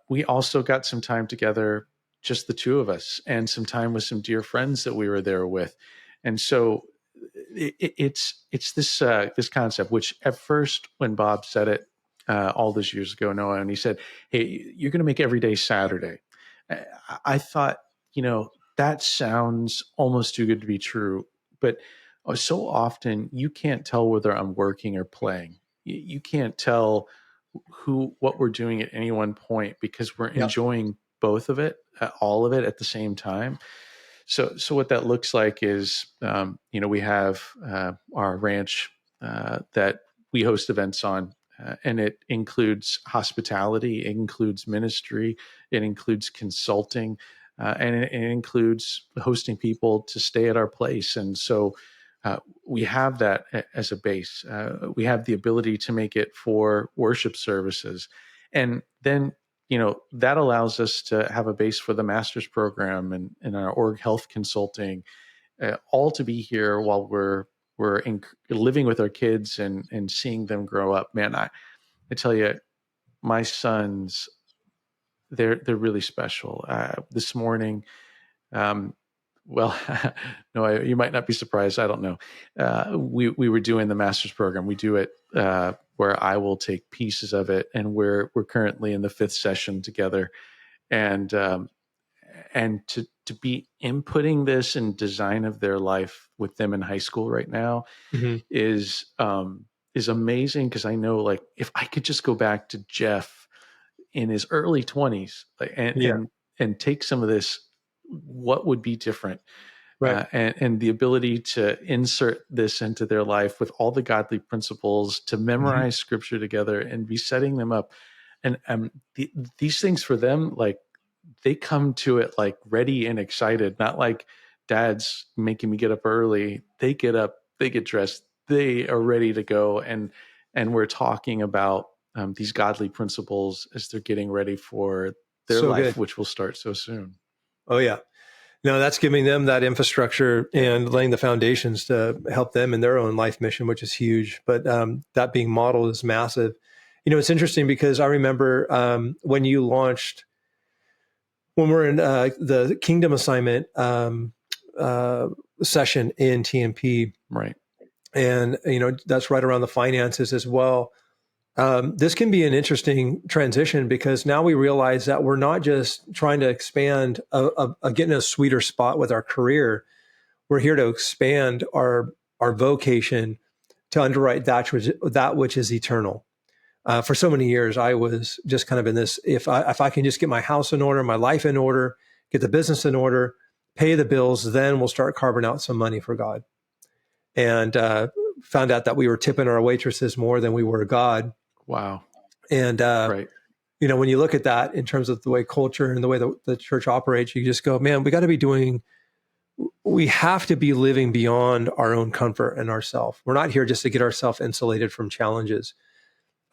we also got some time together, just the 2 of us, and some time with some dear friends that we were there with. And so it's this concept, which at first, when Bob said it all those years ago, Noah, and he said, "Hey, you're going to make every day Saturday." I thought, that sounds almost too good to be true. But so often you can't tell whether I'm working or playing. You can't tell what we're doing at any one point because we're enjoying both of it, all of it at the same time. So what that looks like is, we have our ranch that we host events on, and it includes hospitality, it includes ministry, it includes consulting, and it includes hosting people to stay at our place. And so we have that as a base. We have the ability to make it for worship services. And then that allows us to have a base for the master's program and our org health consulting, all to be here while we're living with our kids and seeing them grow up. Man, I tell you, my sons, they're really special. This morning, well, no, you might not be surprised. I don't know. We were doing the master's program. We do it where I will take pieces of it, and we're currently in the 5th session together, and to be inputting this in design of their life with them in high school right now is amazing, because I know, like, if I could just go back to Jeff in his early 20s, and take some of this, what would be different? Right. And the ability to insert this into their life with all the godly principles, to memorize scripture together and be setting them up. And these things for them, like, they come to it like ready and excited, not like dad's making me get up early. They get up, they get dressed, they are ready to go. And we're talking about these godly principles as they're getting ready for their So life, good. which will start so soon. Oh, yeah. No, that's giving them that infrastructure and laying the foundations to help them in their own life mission, which is huge. But that being modeled is massive. It's interesting because I remember when you launched, when we're in the Kingdom Assignment session in TMP, Right. and that's right around the finances as well. This can be an interesting transition because now we realize that we're not just trying to expand, getting a sweeter spot with our career. We're here to expand our vocation to underwrite that which is eternal. For so many years, I was just kind of in this: if I can just get my house in order, my life in order, get the business in order, pay the bills, then we'll start carving out some money for God. And found out that we were tipping our waitresses more than we were God. Wow. And Right. when you look at that in terms of the way culture and the way the church operates, you just go, man, we have to be living beyond our own comfort and ourself. We're not here just to get ourselves insulated from challenges.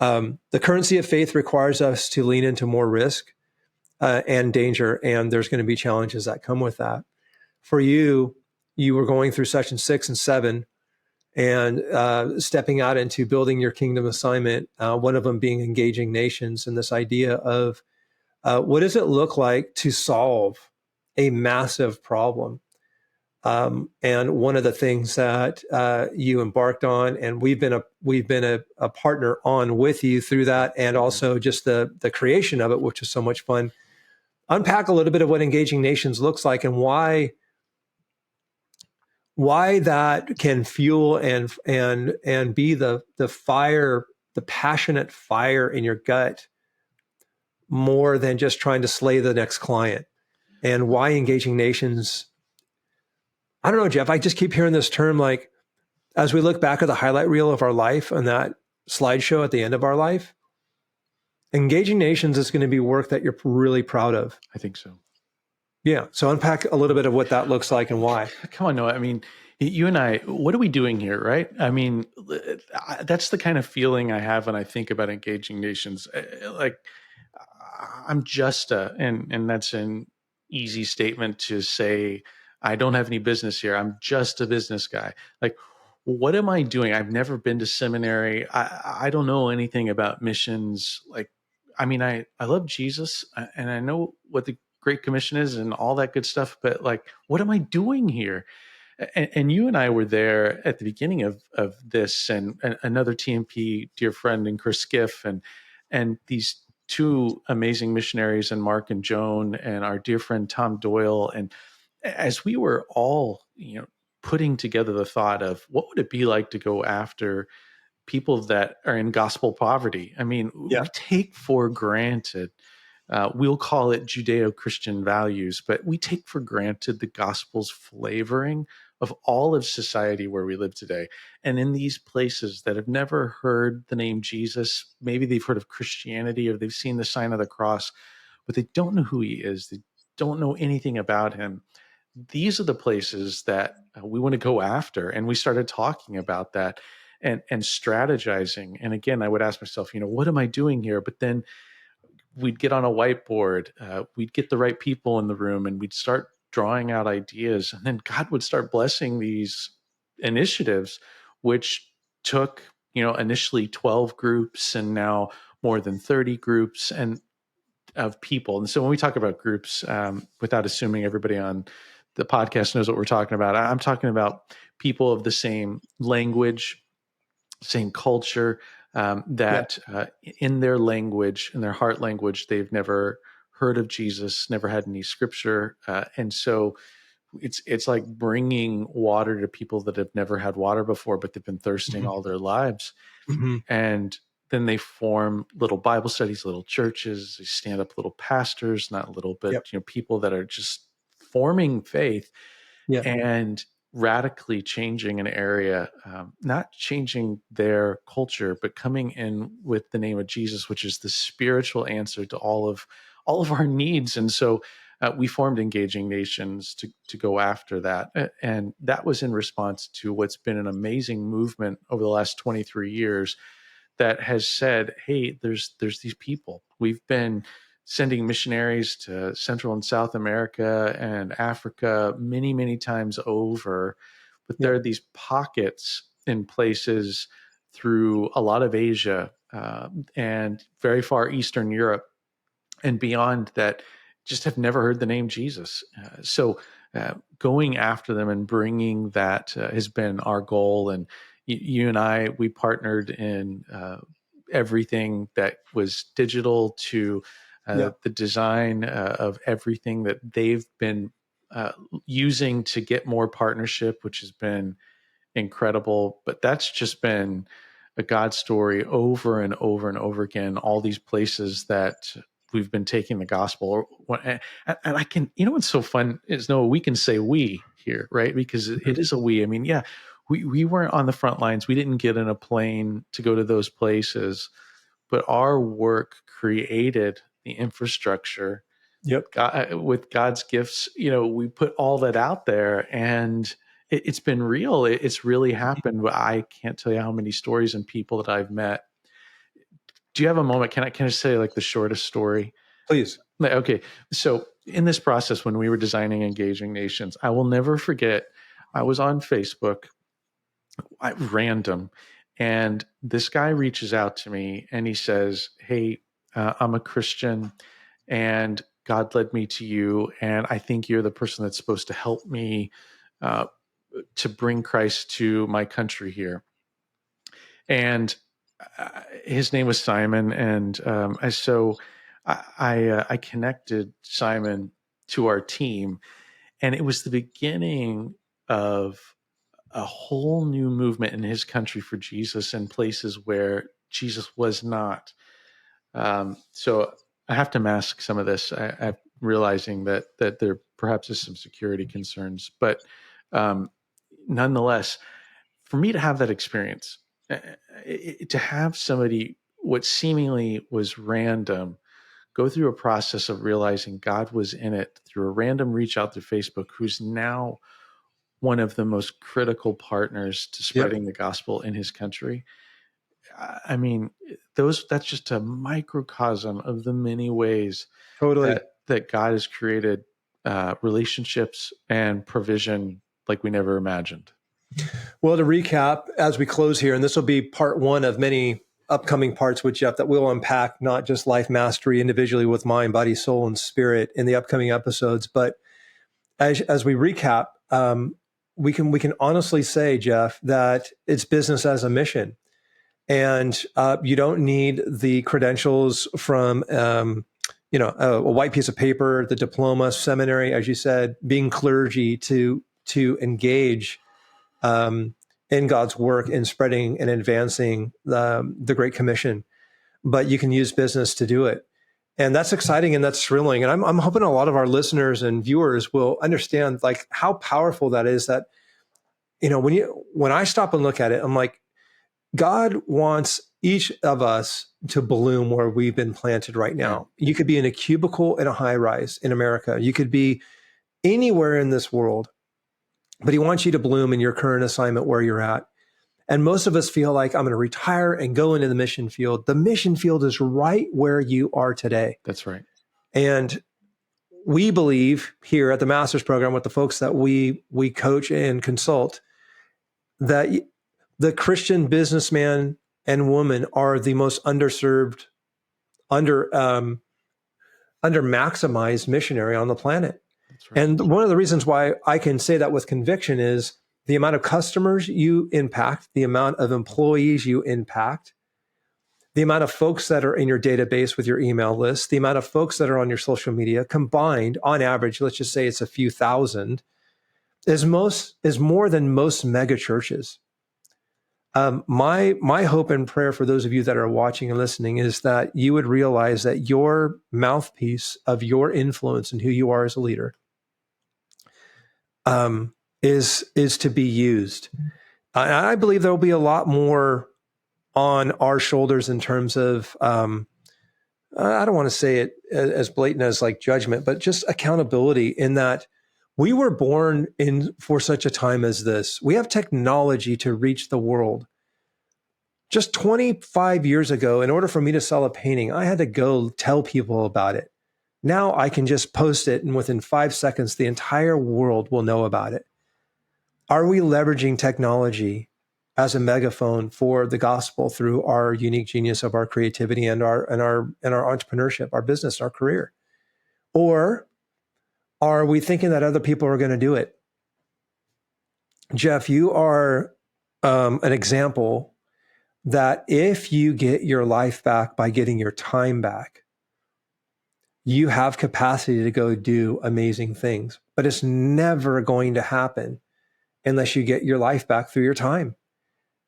The currency of faith requires us to lean into more risk and danger, and there's going to be challenges that come with that. For you, you were going through session 6 and 7 and stepping out into building your kingdom assignment, one of them being engaging nations, and this idea of what does it look like to solve a massive problem? And one of the things that you embarked on, and we've been a partner on with you through that, and also just the creation of it, which is so much fun. Unpack a little bit of what engaging nations looks like and why that can fuel and be the fire the passionate fire in your gut more than just trying to slay the next client. And why engaging nations? I don't know, Jeff. I just keep hearing this term, like, as we look back at the highlight reel of our life and that slideshow at the end of our life, engaging nations is going to be work that you're really proud of. I think so. Yeah. So unpack a little bit of what that looks like and why. Come on, Noah. I mean, you and I, what are we doing here, right? I mean, that's the kind of feeling I have when I think about engaging nations. Like, I'm just and that's an easy statement to say. I don't have any business here. I'm just a business guy. Like, what am I doing? I've never been to seminary. I don't know anything about missions. Like, I mean, I love Jesus and I know what the Great Commission is and all that good stuff. But like, what am I doing here? And you and I were there at the beginning of this, and another TMP dear friend and Chris Skiff, and these two amazing missionaries, and Mark and Joan, and our dear friend Tom Doyle. And as we were all, putting together the thought of what would it be like to go after people that are in gospel poverty. I mean, Yeah. we take for granted, we'll call it Judeo-Christian values, but we take for granted the gospel's flavoring of all of society where we live today. And in these places that have never heard the name Jesus, maybe they've heard of Christianity or they've seen the sign of the cross, but they don't know who he is. They don't know anything about him. These are the places that we want to go after. And we started talking about that and strategizing. And again, I would ask myself, what am I doing here? But then we'd get on a whiteboard, we'd get the right people in the room, and we'd start drawing out ideas. And then God would start blessing these initiatives, which took, initially 12 groups and now more than 30 groups and of people. And so when we talk about groups, without assuming everybody on the podcast knows what we're talking about, I'm talking about people of the same language, same culture, that in their language, in their heart language, they've never heard of Jesus, never had any scripture. And so it's like bringing water to people that have never had water before, but they've been thirsting all their lives. Mm-hmm. And then they form little Bible studies, little churches, they stand up little pastors, not little, but people that are just forming faith and radically changing an area, not changing their culture, but coming in with the name of Jesus, which is the spiritual answer to all of our needs. And so we formed Engaging Nations to go after that. And that was in response to what's been an amazing movement over the last 23 years that has said, hey, there's these people. We've been sending missionaries to Central and South America and Africa many, many times over. But there are these pockets in places through a lot of Asia and very far Eastern Europe and beyond that just have never heard the name Jesus. So going after them and bringing that has been our goal. And you and I, we partnered in everything that was digital to the design of everything that they've been using to get more partnership, which has been incredible. But that's just been a God story over and over and over again. All these places that we've been taking the gospel, and I can, what's so fun is we can say we here, right? Because it is a we. I mean, we weren't on the front lines. We didn't get in a plane to go to those places, but our work created the infrastructure. God, with God's gifts, we put all that out there, and it's been real. It's really happened. I can't tell you how many stories and people that I've met. Do you have a moment? Can I say like the shortest story? Please. Okay. So in this process, when we were designing Engaging Nations, I will never forget, I was on Facebook, random, and this guy reaches out to me and he says, hey, I'm a Christian and God led me to you. And I think you're the person that's supposed to help me to bring Christ to my country here. And his name was Simon. And so I connected Simon to our team. And it was the beginning of a whole new movement in his country for Jesus in places where Jesus was not. So I have to mask some of this. I'm realizing that there perhaps is some security concerns, but nonetheless, for me to have that experience, to have somebody, what seemingly was random, go through a process of realizing God was in it through a random reach out through Facebook, who's now one of the most critical partners to Yep. spreading the gospel in his country. I mean, that's just a microcosm of the many ways Totally. that God has created relationships and provision like we never imagined. Well, to recap, as we close here, and this will be part one of many upcoming parts with Jeff that we'll unpack, not just life mastery individually with mind, body, soul, and spirit in the upcoming episodes. But as we recap, we can honestly say, Jeff, that it's business as a mission, and you don't need the credentials from a white piece of paper, the diploma, seminary, as you said, being clergy to engage in God's work in spreading and advancing the Great Commission. But you can use business to do it. And that's exciting and that's thrilling. And I'm hoping a lot of our listeners and viewers will understand like how powerful that is, that, when I stop and look at it, I'm like, God wants each of us to bloom where we've been planted right now. You could be in a cubicle in a high rise in America. You could be anywhere in this world, but he wants you to bloom in your current assignment where you're at. And most of us feel like I'm going to retire and go into the mission field. The mission field is right where you are today. That's right. And we believe here at the Master's Program with the folks that we coach and consult that the Christian businessman and woman are the most underserved, under maximized missionary on the planet. That's right. And one of the reasons why I can say that with conviction is the amount of customers you impact, the amount of employees you impact, the amount of folks that are in your database with your email list, the amount of folks that are on your social media combined, on average, let's just say it's a few thousand, is more than most mega churches. My hope and prayer for those of you that are watching and listening is that you would realize that your mouthpiece of your influence and who you are as a leader is to be used. I believe there will be a lot more on our shoulders in terms of, I don't want to say it as blatant as like judgment, but just accountability, in that we were born in for such a time as this. We have technology to reach the world. Just 25 years ago, in order for me to sell a painting, I had to go tell people about it. Now I can just post it, and within 5 seconds, the entire world will know about it. Are we leveraging technology as a megaphone for the gospel through our unique genius of our creativity and our entrepreneurship, our business, our career? Or are we thinking that other people are going to do it? Jeff, you are an example that if you get your life back by getting your time back, you have capacity to go do amazing things. But it's never going to happen unless you get your life back through your time.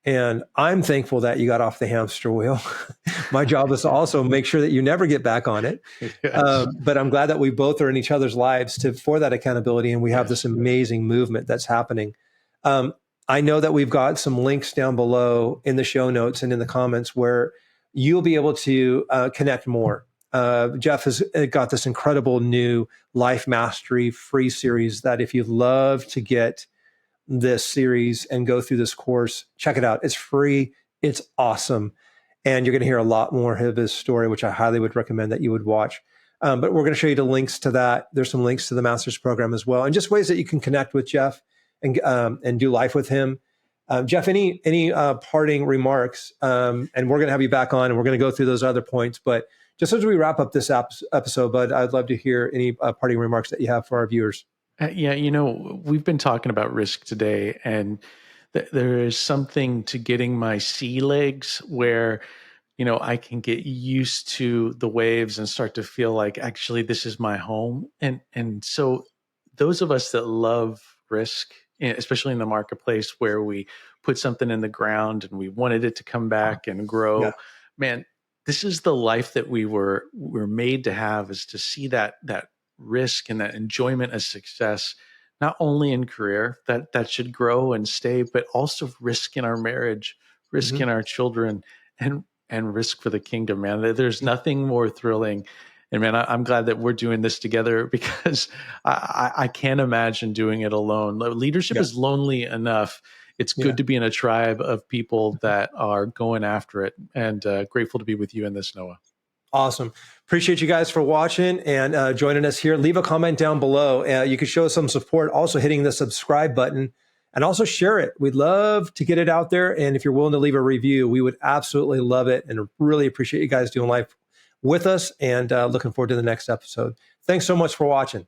And I'm thankful that you got off the hamster wheel. My job is to also make sure that you never get back on it. Yes. But I'm glad that we both are in each other's lives for that accountability. And we have this amazing movement that's happening. I know that we've got some links down below in the show notes and in the comments where you'll be able to connect more. Jeff has got this incredible new Life Mastery free series that if you'd love to get this series and go through this course, check it out. It's free. It's awesome. And you're going to hear a lot more of his story, which I highly would recommend that you would watch. But we're going to show you the links to that. There's some links to the Master's Program as well, and just ways that you can connect with Jeff and do life with him. Jeff, any parting remarks? And we're going to have you back on, and we're going to go through those other points. But just as we wrap up this episode, Bud, I'd love to hear any parting remarks that you have for our viewers. Yeah, we've been talking about risk today, and there is something to getting my sea legs where, I can get used to the waves and start to feel like actually this is my home. And so those of us that love risk, especially in the marketplace where we put something in the ground and we wanted it to come back and grow. man, this is the life that we're made to have, is to see that risk and that enjoyment as success, not only in career that should grow and stay, but also risk in our marriage, risk in our children, and risk for the kingdom, man. There's nothing more thrilling. And man, I'm glad that we're doing this together, because I can't imagine doing it alone. Leadership is lonely enough. It's good to be in a tribe of people that are going after it, and grateful to be with you in this, Noah. Awesome. Appreciate you guys for watching and joining us here. Leave a comment down below. You can show us some support, also hitting the subscribe button, and also share it. We'd love to get it out there. And if you're willing to leave a review, we would absolutely love it, and really appreciate you guys doing life with us, and looking forward to the next episode. Thanks so much for watching.